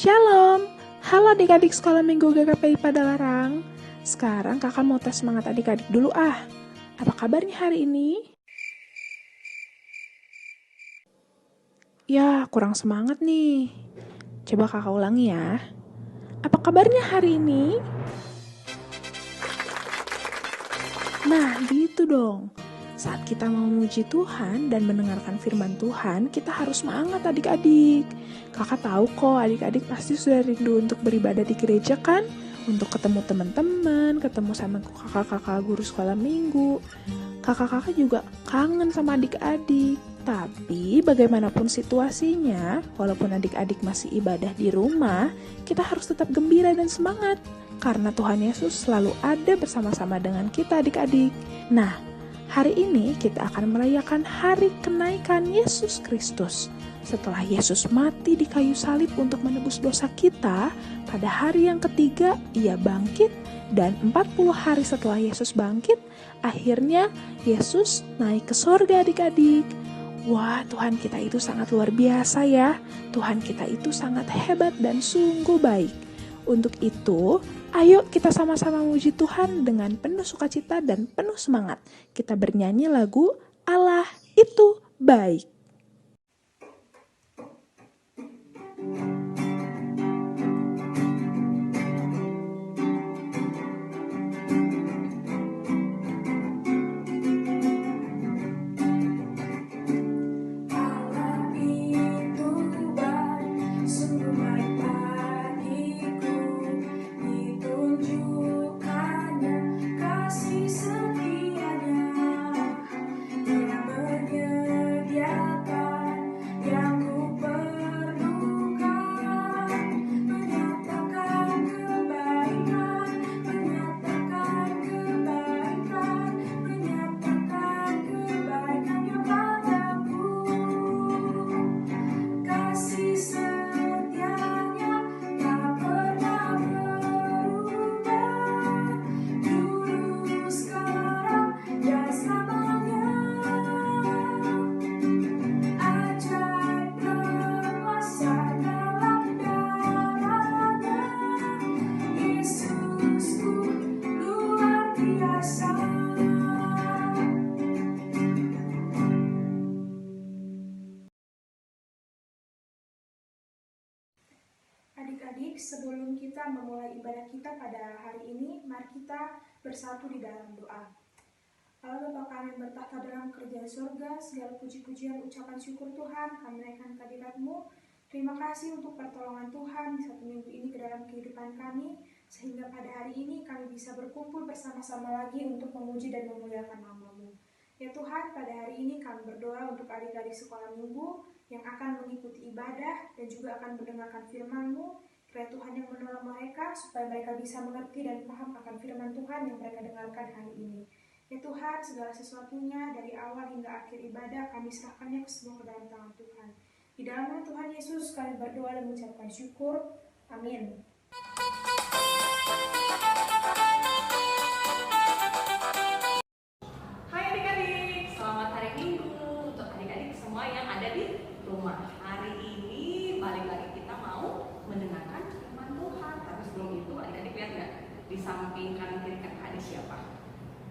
Shalom, halo adik-adik sekolah minggu GKPI Padalarang. Sekarang kakak mau tes semangat adik-adik dulu ah. Apa kabarnya hari ini? Ya, kurang semangat nih. Coba kakak ulangi ya. Apa kabarnya hari ini? Nah, gitu dong. Saat kita mau memuji Tuhan dan mendengarkan firman Tuhan, kita harus semangat adik-adik. Kakak tahu kok adik-adik pasti sudah rindu untuk beribadah di gereja kan? Untuk ketemu teman-teman, ketemu sama kakak-kakak guru sekolah minggu. Kakak-kakak juga kangen sama adik-adik. Tapi bagaimanapun situasinya, walaupun adik-adik masih ibadah di rumah, kita harus tetap gembira dan semangat. Karena Tuhan Yesus selalu ada bersama-sama dengan kita adik-adik. Nah, hari ini kita akan merayakan hari kenaikan Yesus Kristus. Setelah Yesus mati di kayu salib untuk menebus dosa kita, pada hari yang ketiga ia bangkit, dan 40 hari setelah Yesus bangkit, akhirnya Yesus naik ke sorga adik-adik. Wah, Tuhan kita itu sangat luar biasa ya. Tuhan kita itu sangat hebat dan sungguh baik. Untuk itu, ayo kita sama-sama memuji Tuhan dengan penuh sukacita dan penuh semangat. Kita bernyanyi lagu Allah itu baik. Adik-adik, sebelum kita memulai ibadah kita pada hari ini, mari kita bersatu di dalam doa. Allah Bapa kami yang bertahta dalam kerajaan surga, segala puji-pujian ucapan syukur Tuhan, kami naikkan kehadirat-Mu. Terima kasih untuk pertolongan Tuhan di satu minggu ini ke dalam kehidupan kami, sehingga pada hari ini kami bisa berkumpul bersama-sama lagi untuk memuji dan memuliakan nama-Mu. Ya Tuhan, pada hari ini kami berdoa untuk adik-adik sekolah minggu yang akan mengikuti ibadah dan juga akan mendengarkan firman-Mu. Kiranya Tuhan yang menolong mereka supaya mereka bisa mengerti dan paham akan firman Tuhan yang mereka dengarkan hari ini. Ya Tuhan, segala sesuatunya dari awal hingga akhir ibadah kami serahkannya semua ke dalam tangan Tuhan. Di dalam nama Tuhan Yesus kami berdoa dan mengucapkan syukur. Amin. Hai adik-adik, selamat hari Minggu untuk adik-adik semua yang ada di rumah. Hari ini balik lagi kita mau mendengarkan firman Tuhan. Tapi sebelum itu adik-adik lihat nggak di samping kanan kiri kakak ada siapa?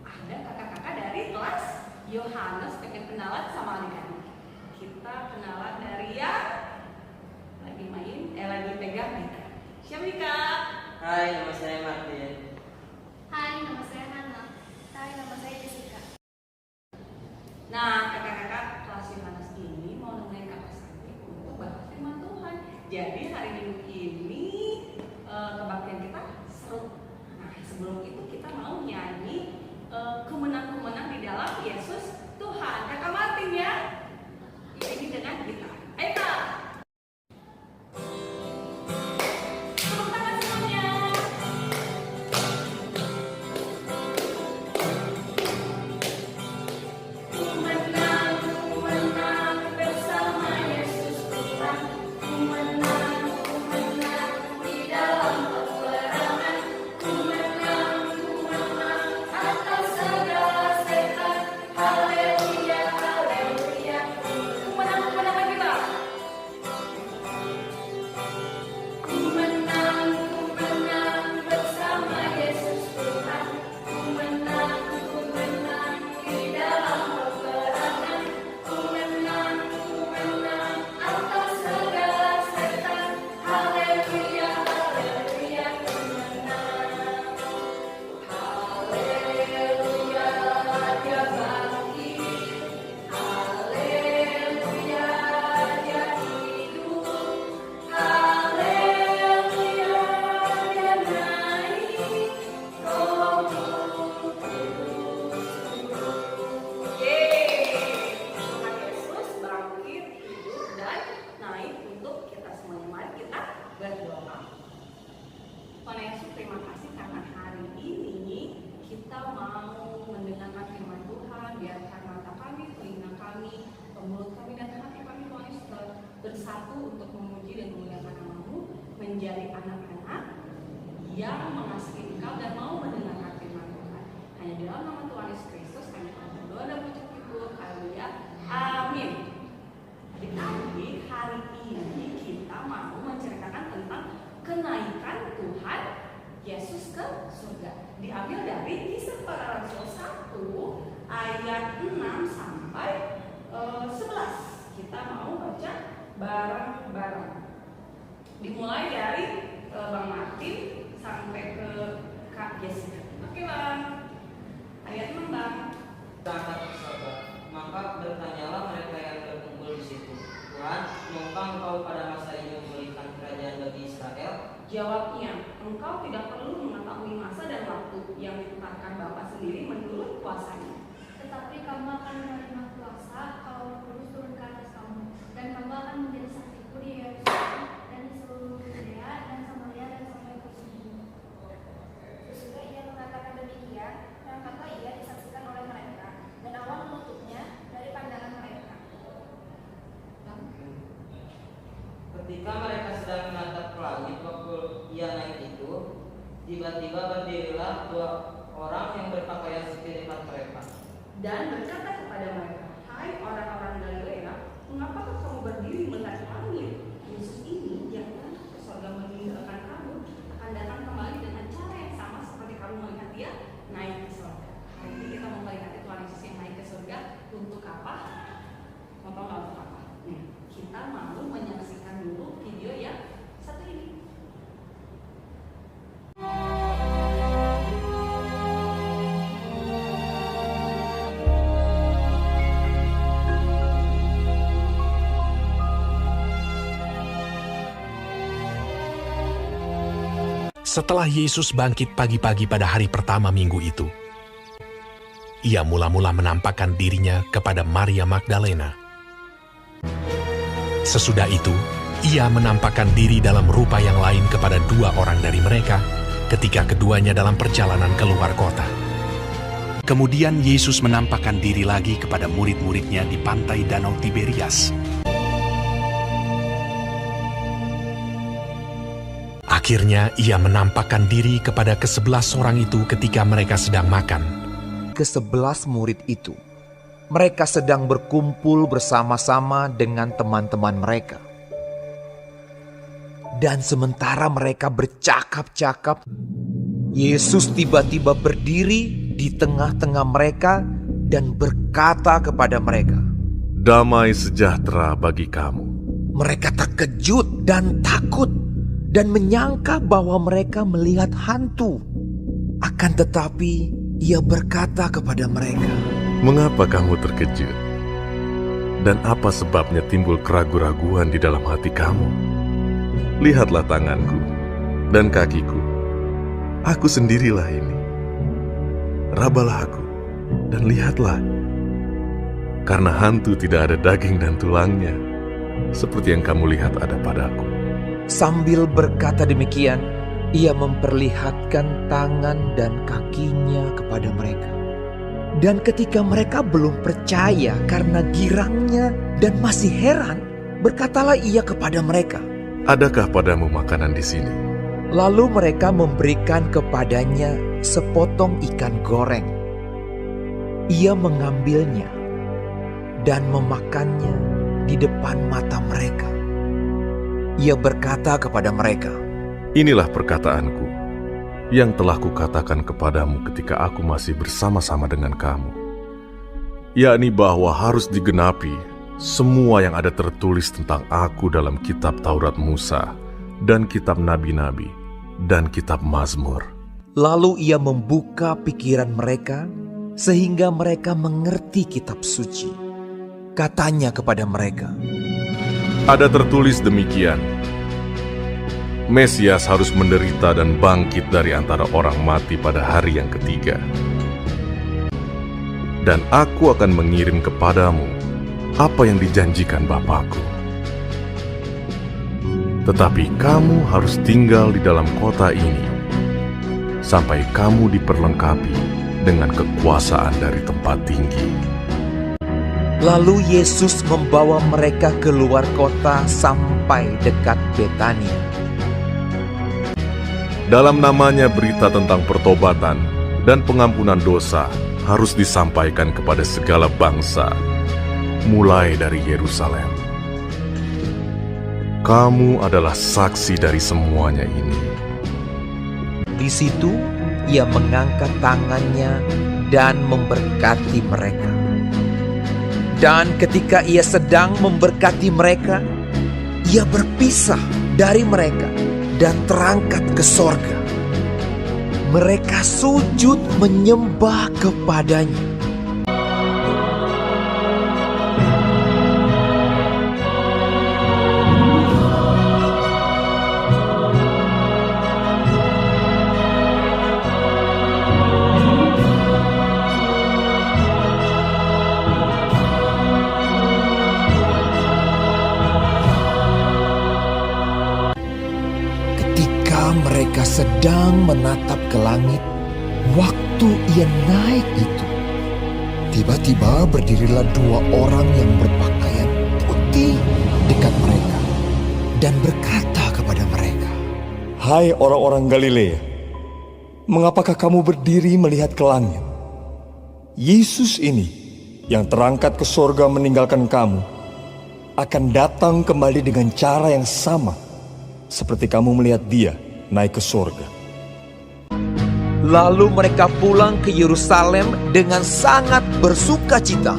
Ada kakak-kakak dari kelas Yohanes. Pengen kenalan sama adik-adik. Kita kenalan dari yang lagi lagi pegang gitar. Siapa nih kak? Hai, nama saya Martin. Hai, nama saya Hana. Hai, nama saya Jessica. Nah, kakak-kakak kelas Yohanes ini mau nemenin kakak Santi untuk bahas firman Tuhan. Jadi hari Minggu ini kebaktian kita seru. Nah, sebelum itu kita mau nyanyi kemenang-kemenang di dalam Yesus Tuhan. Kakak Martin ya. Ini dengan gitar. Ayo kak. Tepuk tangan semuanya. Menang bersama Yesus Tuhan. Menang bersatu untuk memuji dan memuliakan nama-Mu, menjadi anak-anak yang mengasihi Engkau dan mau mendengarkan firman Tuhan. Hanya di dalam nama Tuhan Yesus Kristus kami akan berdoa dan mengucap syukur. Haleluya. Amin. Adik-adik, hari ini kita mau menceritakan tentang kenaikan Tuhan Yesus ke surga. Diambil dari Kisah Para Rasul 1 ayat 6 sampai 11. Kita mau baca bareng-bareng. Dimulai dari Bang Martin sampai ke Kak Jessica. Oke Bang. Ayat 6 Bang. Berangkat ke surga, maka bertanyalah mereka yang berkumpul di situ, Tuhan, maukah Engkau pada masa ini memulihkan kerajaan bagi Israel? Jawabnya, engkau tidak perlu mengetahui masa dan waktu yang ditetapkan Bapa sendiri menurut kuasanya. Tetapi kamu akan menerima kuasa kalau Roh Kudus turun ke atas kamu, dan kamu akan menjadi saksiku di Yerusalem dan di seluruh Yudea dan Samaria dan sampai ke ujung. Sesudah ia mengatakan demikian, berangkatlah ia disaksikan oleh mereka, dan awan menutupnya dari pandangan mereka. Ketika mereka sedang menatap ke langit waktu ia naik itu, tiba-tiba berdirilah dua orang yang berpakaian putih di depan mereka. Dan berkata kepada mereka, hai orang-orang Galilea, mengapa kamu berdiri melihat langit? Yesus ini yang berangkat ke surga meninggalkan kamu akan datang kembali dengan cara yang sama seperti kamu melihat dia naik ke surga. Hari ini kita mau melihat Tuhan Yesus yang naik ke surga untuk apa? Mau tahu nggak untuk apa? Kita mau menyaksikan dulu video yang satu ini. Setelah Yesus bangkit pagi-pagi pada hari pertama minggu itu, ia mula-mula menampakkan dirinya kepada Maria Magdalena. Sesudah itu, ia menampakkan diri dalam rupa yang lain kepada dua orang dari mereka ketika keduanya dalam perjalanan keluar kota. Kemudian Yesus menampakkan diri lagi kepada murid-muridnya di pantai Danau Tiberias. Akhirnya ia menampakkan diri kepada ke-11 orang itu ketika mereka sedang makan. Ke-11 murid itu, mereka sedang berkumpul bersama-sama dengan teman-teman mereka. Dan sementara mereka bercakap-cakap, Yesus tiba-tiba berdiri di tengah-tengah mereka dan berkata kepada mereka, "Damai sejahtera bagi kamu." Mereka terkejut dan takut dan menyangka bahwa mereka melihat hantu. Akan tetapi, ia berkata kepada mereka, "Mengapa kamu terkejut? Dan apa sebabnya timbul keraguan-raguan di dalam hati kamu? Lihatlah tanganku dan kakiku. Aku sendirilah ini. Rabalah aku dan lihatlah. Karena hantu tidak ada daging dan tulangnya, seperti yang kamu lihat ada padaku." Sambil berkata demikian, ia memperlihatkan tangan dan kakinya kepada mereka. Dan ketika mereka belum percaya karena girangnya dan masih heran, berkatalah ia kepada mereka, "Adakah padamu makanan di sini?" Lalu mereka memberikan kepadanya sepotong ikan goreng. Ia mengambilnya dan memakannya di depan mata mereka. Ia berkata kepada mereka, "Inilah perkataanku yang telah kukatakan kepadamu ketika aku masih bersama-sama dengan kamu, yakni bahwa harus digenapi semua yang ada tertulis tentang aku dalam kitab Taurat Musa dan kitab Nabi-Nabi dan kitab Mazmur." Lalu ia membuka pikiran mereka sehingga mereka mengerti kitab suci. Katanya kepada mereka, Ada tertulis demikian, Mesias harus menderita dan bangkit dari antara orang mati pada hari yang ketiga. Dan aku akan mengirim kepadamu apa yang dijanjikan Bapakku. Tetapi kamu harus tinggal di dalam kota ini sampai kamu diperlengkapi dengan kekuasaan dari tempat tinggi. Lalu Yesus membawa mereka keluar kota sampai dekat Betania. Dalam namanya berita tentang pertobatan dan pengampunan dosa harus disampaikan kepada segala bangsa, mulai dari Yerusalem. Kamu adalah saksi dari semuanya ini. Di situ ia mengangkat tangannya dan memberkati mereka. Dan ketika ia sedang memberkati mereka, ia berpisah dari mereka dan terangkat ke sorga. Mereka sujud menyembah kepadanya. Mereka sedang menatap ke langit. Waktu ia naik itu, tiba-tiba berdirilah 2 orang yang berpakaian putih dekat mereka dan berkata kepada mereka, "Hai orang-orang Galilea, mengapakah kamu berdiri melihat ke langit? Yesus ini yang terangkat ke sorga meninggalkan kamu akan datang kembali dengan cara yang sama seperti kamu melihat dia naik ke sorga." Lalu mereka pulang ke Yerusalem dengan sangat bersukacita.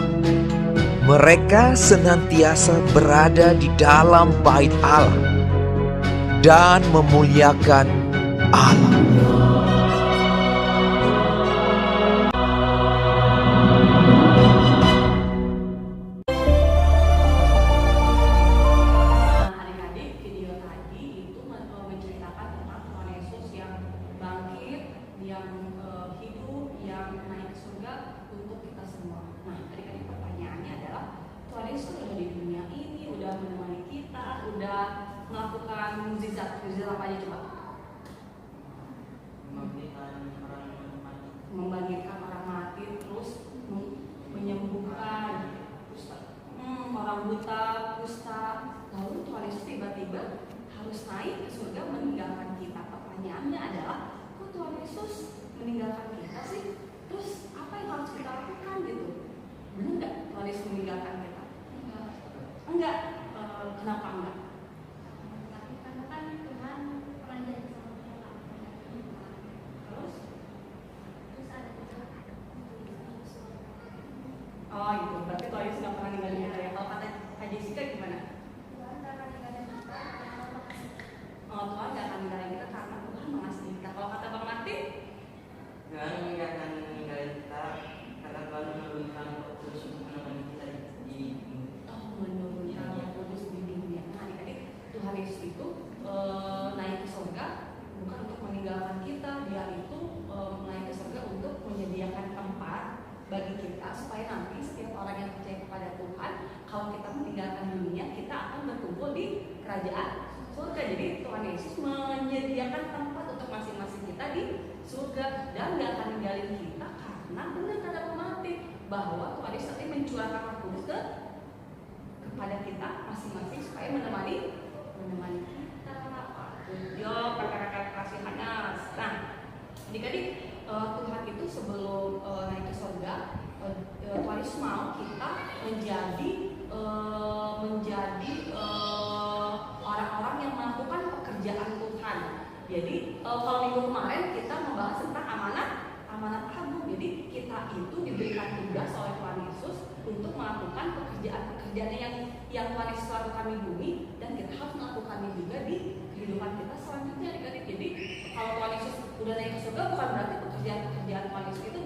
Mereka senantiasa berada di dalam bait Allah dan memuliakan Allah. Melakukan mukjizat apa aja coba? Membangkitkan orang mati, terus menyembuhkan orang buta, kusta. Lalu Tuhan Yesus tiba-tiba harus naik ke surga meninggalkan kita. Pertanyaannya adalah, kok Tuhan Yesus meninggalkan kita sih? Terus apa yang harus kita lakukan gitu? Benar nggak Tuhan Yesus meninggalkan kita? Enggak. Kenapa enggak? Oh gitu, berarti Tuhan Yesus nggak pernah ninggalin kita ya. Kalau kata Kak Jessica gimana? Oh, Tuhan nggak akan ninggalin kita karena Tuhan mengasihi kita. Kalau kata Bang Martin? Tuhan nggak akan ninggalin kita karena Tuhan menurunkan Roh Kudus untuk menemani kita di dunia. Oh, menurunkan Roh Kudus di dunia. Nah, adik-adik, Tuhan Yesus itu naik ke surga bukan untuk meninggalkan kita. Dia itu naik ke surga untuk menyediakan tempat bagi kita supaya nanti setiap orang yang percaya kepada Tuhan, kalau kita meninggalkan dunia, kita akan berkumpul di kerajaan surga. Jadi Tuhan Yesus menyediakan tempat untuk masing-masing kita di surga dan gak akan ninggalin kita karena benar kata Martin bahwa Tuhan Yesus nanti mencurahkan Roh Kudus kepada kita masing-masing supaya menemani kita. Yo, kakak-kakak kasih Hanas. Nah, adik-adik, Tuhan itu sebelum naik ke surga, Tuhan Yesus mau kita menjadi orang-orang yang melakukan pekerjaan Tuhan. Jadi kalau minggu kemarin kita membahas tentang amanat agung. Jadi kita itu diberikan tugas oleh Tuhan Yesus untuk melakukan pekerjaan yang Tuhan Yesus lakukan di bumi, dan kita harus melakukannya juga di kehidupan kita selanjutnya, adik-adik. Jadi kalau Tuhan Yesus udah naik ke surga, bukan berarti pekerjaan Tuhan Yesus itu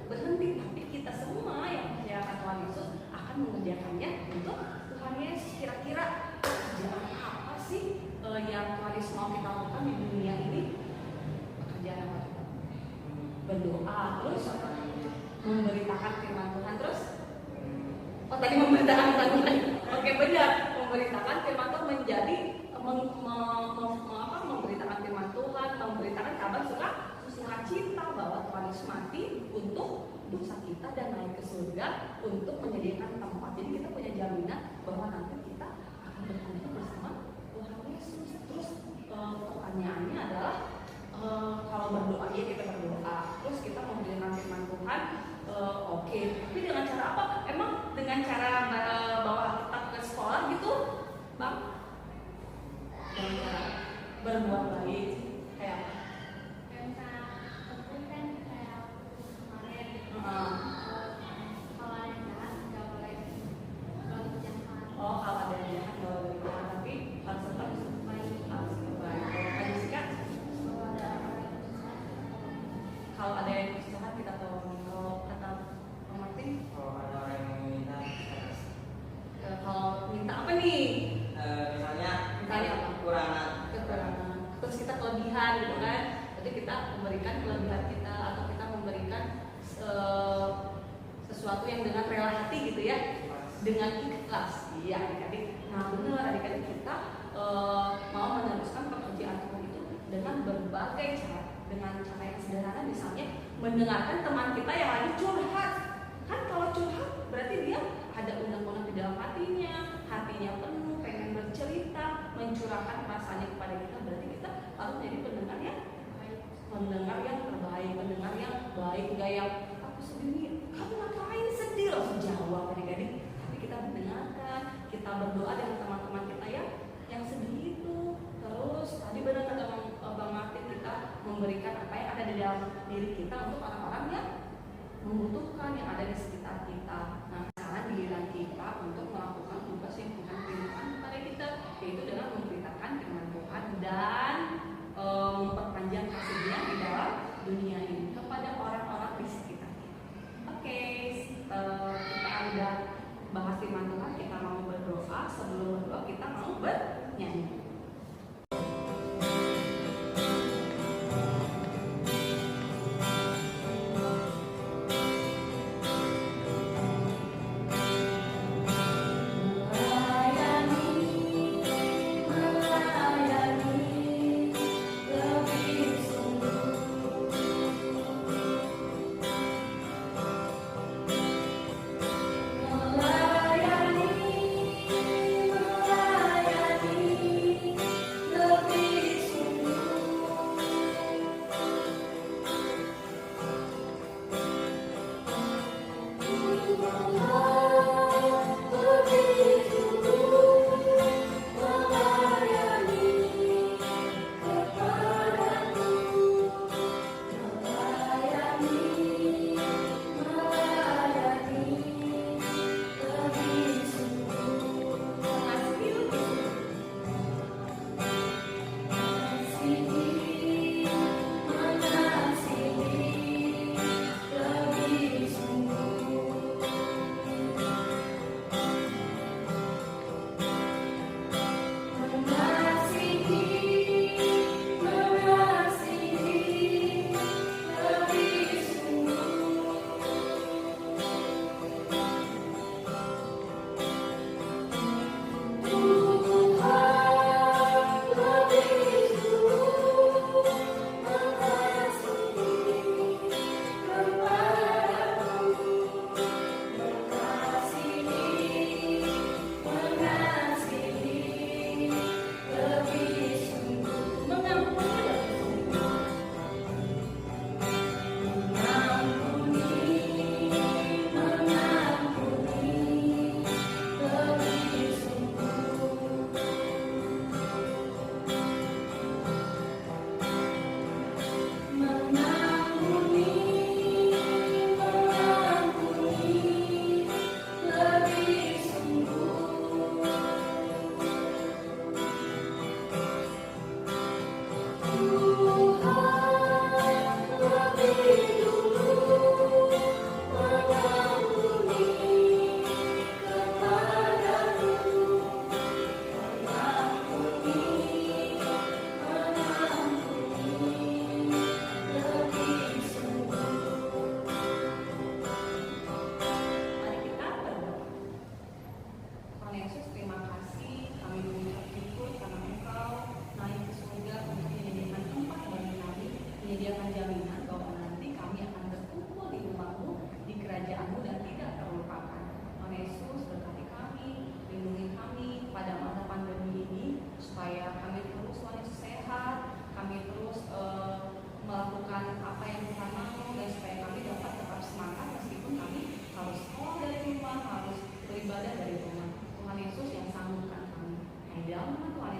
berhenti, tapi kita semua yang percaya Tuhan Yesus akan mengerjakannya untuk Tuhan Yesus. Kira-kira pekerjaan apa sih yang Tuhan Yesus mau kita lakukan di dunia ini? Pekerjaan apa? Berdoa, terus memberitakan firman Tuhan, terus tadi memberitakan firman Tuhan. Oke, benar, memberitakan firman Tuhan menjadi memberitakan firman Tuhan, memberitakan kabar sukacita bahwa Tuhan Yesus mati untuk dosa kita dan naik ke surga untuk menyediakan tempat. Jadi kita punya jaminan bahwa nanti kita akan berkumpul bersama Tuhan Yesus. Terus pertanyaannya adalah kalau berdoa ya kita berdoa, terus kita mendengarkan firman Tuhan, oke. Tapi dengan cara apa? Emang dengan cara bawa kita ke sekolah gitu, Bang? Dengan cara berbuat baik kayak apa? Dan tentu kan kayak kemarin kalau ada yang jahat nggak boleh jahat. Oh, kalau ada yang jahat nggak boleh jahat, tapi harus tetap baik, harus baik. Kalau Jessica, kalau ada yang jahat kita tolong. Kalau kata Bang Martin, Kalau ada orang yang meminta, kita kasih. kalau minta apa nih? Misalnya apa? kekurangan. Terus kita kelebihan gitu kan, jadi kita memberikan kelebihan kita atau kita memberikan sesuatu yang dengan rela hati gitu ya, dengan ikhlas. Iya adik-adik. Nah benar adik-adik kita mau meneruskan pekerjaan Tuhan itu dengan berbagai cara, dengan cara yang sederhana, misalnya mendengarkan teman kita yang lagi curhat. Kan kalau curhat berarti dia ada unek-unek di dalam hatinya penuh, pengen bercerita, mencurahkan perasaannya kepada kita. Berarti kita harus menjadi pendengar yang baik, pendengar yang terbaik, pendengar yang baik, enggak yang aku sedih, kamu ngapain sedih, langsung jawab adik-adik. Tapi kita mendengarkan, kita berdoa dengan teman-teman kita yang sedih itu. Terus tadi benar kata Bang Martin, kita memberikan apa yang ada di dalam diri kita untuk orang-orang yang membutuhkan.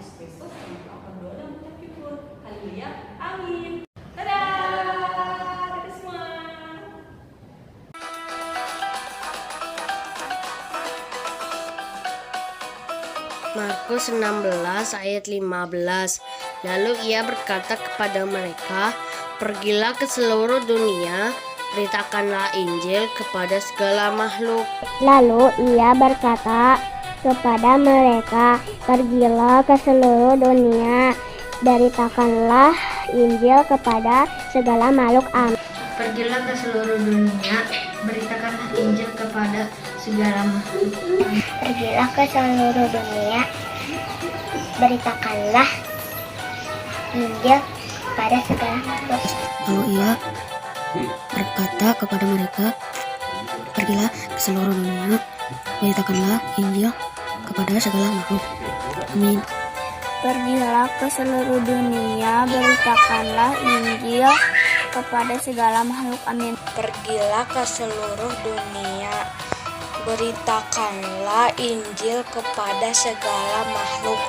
Yesus Kristus, kami telah berdoa dan mengucap syukur. Haleluya, amin. Dadah, dadah semua. Markus 16 ayat 15. Lalu ia berkata kepada mereka, "Pergilah ke seluruh dunia, beritakanlah Injil kepada segala makhluk." Lalu ia berkata kepada mereka, "Pergilah ke seluruh dunia, beritakanlah Injil kepada segala makhluk." Amin. Pergilah ke seluruh dunia, beritakanlah Injil kepada segala makhluk. Pergilah ke seluruh dunia, beritakanlah Injil pada segala makhluk. Lalu ia berkata kepada mereka, "Pergilah ke seluruh dunia, beritakanlah Injil kepada segala makhluk." Amin. Pergilah ke seluruh dunia, beritakanlah Injil kepada segala makhluk. Amin. Pergilah ke seluruh dunia, beritakanlah Injil kepada segala makhluk.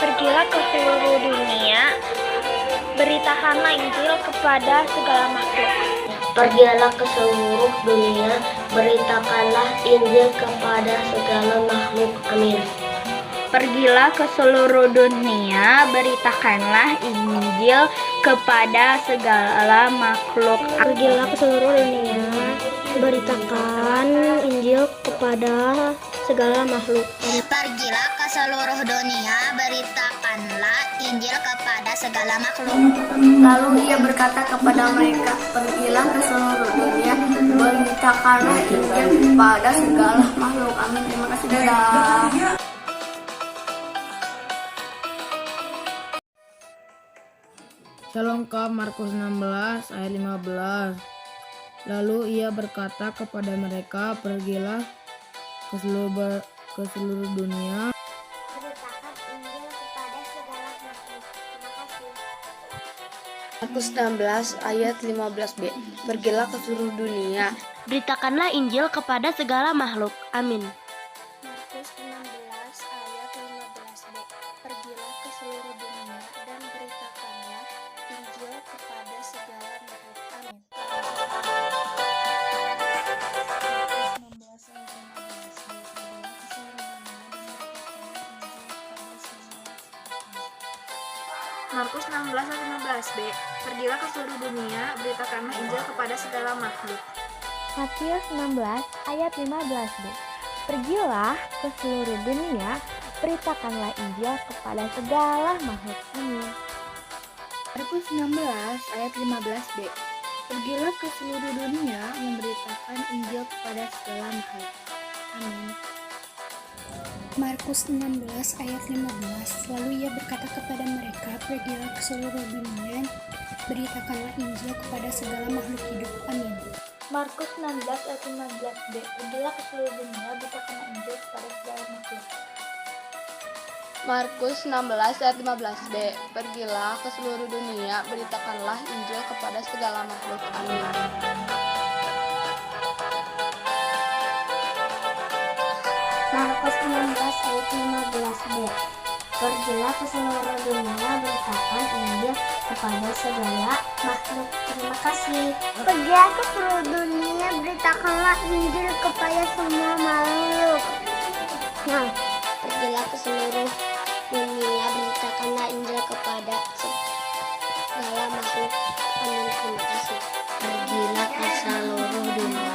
Pergilah ke seluruh dunia, beritakanlah Injil kepada segala makhluk. Pergilah ke seluruh dunia, beritakanlah Injil kepada segala makhluk. Amin. Pergilah ke seluruh dunia, beritakanlah Injil kepada segala makhluk. Pergilah ke seluruh dunia, beritakan Injil kepada segala makhluk. Pergilah ke seluruh dunia, beritakanlah Injil kepada segala makhluk. Lalu ia berkata kepada mereka, "Pergilah ke seluruh dunia, beritakanlah Injil kepada segala makhluk." Amin. Terima kasih. Dadah. Shalom Kak, Markus 16 ayat 15. Lalu ia berkata kepada mereka, "Pergilah ke seluruh dunia, Beritakan Injil kepada segala makhluk." Terima kasih. Markus 16 ayat 15b. Pergilah ke seluruh dunia, Beritakanlah Injil kepada segala makhluk. Amin. Markus 16 ayat 15b. Pergilah ke seluruh dunia dan beritakanlah Injil kepada segala makhluk. Amin. Markus 16 ayat 15b. Pergilah ke seluruh dunia, beritakanlah Injil kepada segala makhluk. Matius 16 ayat 15b. Pergilah ke seluruh dunia, beritakanlah Injil kepada segala makhluk. Amin. Markus 16 ayat 15b. Pergilah ke seluruh dunia, memberitakan Injil kepada segala makhluk. Amin. Markus 16 ayat 15. Lalu ia berkata kepada mereka, "Pergilah ke seluruh dunia, beritakanlah Injil kepada segala makhluk hidup." Amin. Markus 16 ayat 15b. Pergilah ke seluruh dunia, beritakanlah Injil kepada segala makhluk. Markus 16 ayat 15b. Pergilah ke seluruh dunia, beritakanlah Injil kepada segala makhluk. Amin. Markus 16 ayat 15b. Pergilah ke seluruh dunia, beritakan Injil kepada segala makhluk. Terima kasih. Pergilah ke seluruh dunia, beritakanlah Injil kepada semua makhluk. Nah, Pergilah ke seluruh dunia, beritakanlah Injil kepada segala makhluk. Amin. Terima kasih. Pergilah ke seluruh dunia,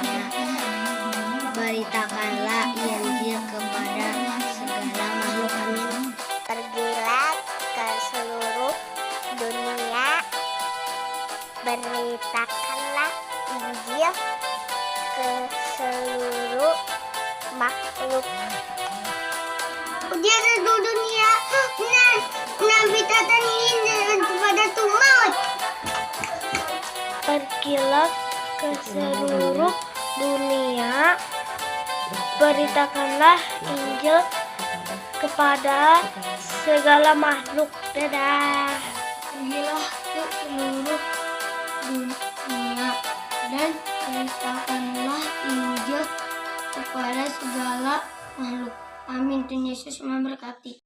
beritakanlah Injil kepada segala makhluk. Amin. pergilah ke seluruh dunia, beritakanlah Injil ke seluruh makhluk. Dia seluruh dunia, beritakan Injil kepada umat. Pergilah ke seluruh dunia, beritakanlah Injil kepada segala makhluk. Dadah. Pergilah ke seluruh dunia dan beritakanlah Injil kepada segala makhluk. Amin. Tuhan Yesus memberkati.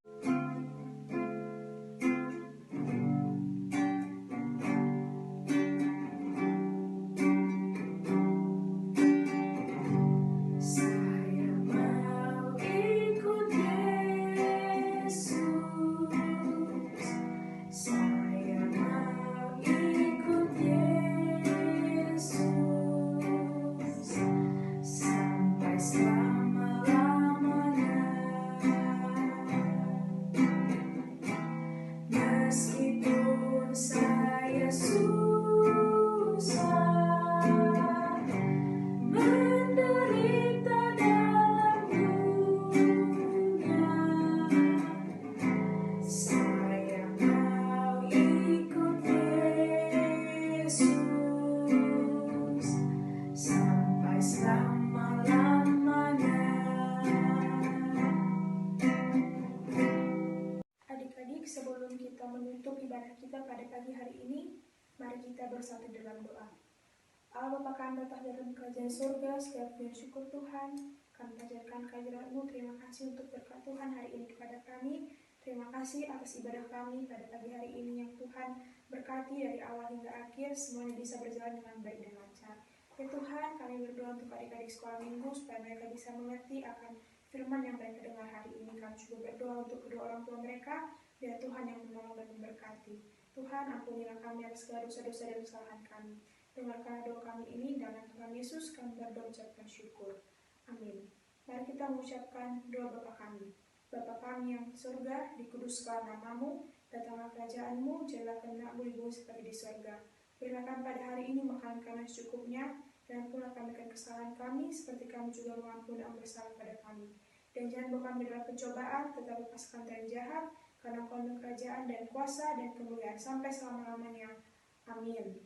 ibadah kita pada pagi hari ini, mari kita bersatu dalam doa. Allah Bapa kami bertahta dalam kerajaan surga, segala puji syukur Tuhan, kami panjatkan kehadirat-Mu. Terima kasih untuk berkat Tuhan hari ini kepada kami. Terima kasih atas ibadah kami pada pagi hari ini yang Tuhan berkati dari awal hingga akhir, semuanya bisa berjalan dengan baik dan lancar. Ya Tuhan, kami berdoa untuk adik-adik sekolah minggu supaya mereka bisa mengerti akan firman yang mereka dengar hari ini. Kami juga berdoa untuk kedua orang tua mereka, biar Tuhan yang menolong dan memberkati. Tuhan, ampunilah kami atas segala dosa-dosa dan kesalahan kami. Dengarkanlah doa kami ini, dalam Tuhan Yesus kami berdoa mengucapkan syukur. Amin. Mari kita mengucapkan doa Bapa kami. Bapa kami yang di surga, dikuduskanlah namamu, datanglah kerajaan-Mu, jadilah kehendak-Mu di bumi seperti di surga. Berilah kami pada hari ini makanan kami secukupnya, dan ampunlah kami akan kesalahan kami, seperti kami juga mengampuni yang bersalah pada kami. Dan jangan bawa kami dalam pencobaan, tetapi lepaskan dari jahat, karena Engkau adalah kerajaan dan kuasa dan kemuliaan sampai selama-lamanya. Amin.